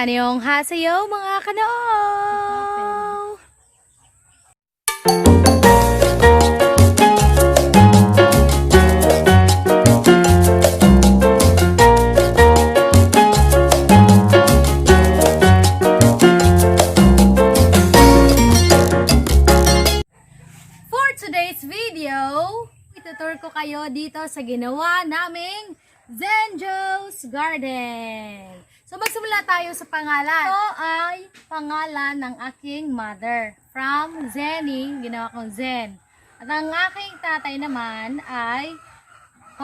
Annyeonghaseyo mga kanoo! For today's video, itutur ko kayo dito sa ginawa naming Zenjo's Garden. So magsimula tayo sa pangalan. Ito ay pangalan ng aking mother. From Zenny, ginawa kong Zen. At ang aking tatay naman ay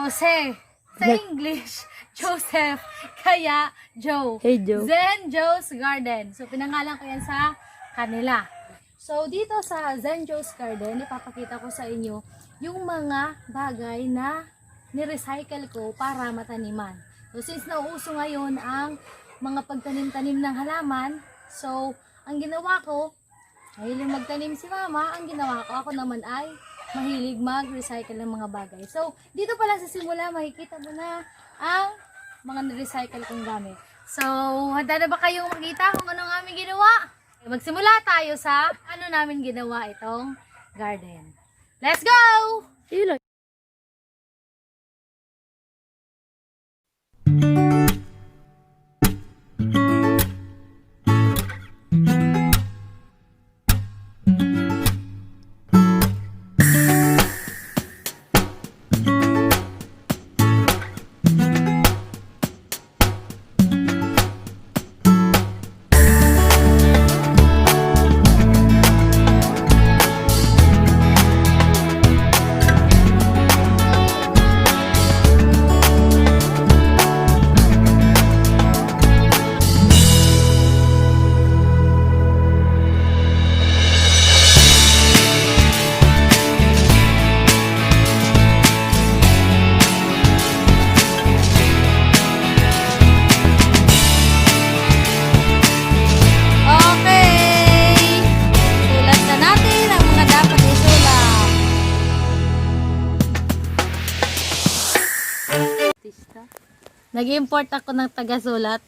Jose. Sa English, Joseph. Kaya Joe. Hey, Joe. Zenjo's Garden. So pinangalan ko yan sa kanila. So dito sa Zenjo's Garden, ipapakita ko sa inyo yung mga bagay na ni-recycle ko para mataniman. So since nauuso ngayon ang mga pagtanim-tanim ng halaman, so ang ginawa ko, mahilig magtanim si mama, ang ginawa ko, ako naman ay mahilig mag-recycle ng mga bagay. So dito pala sa simula, makikita mo na ang mga ni-recycle kong gamit. So handa na ba kayong makita kung anong aming ginawa? Magsimula tayo sa ano namin ginawa itong garden. Let's go! Nag-import ako ng taga-sulat.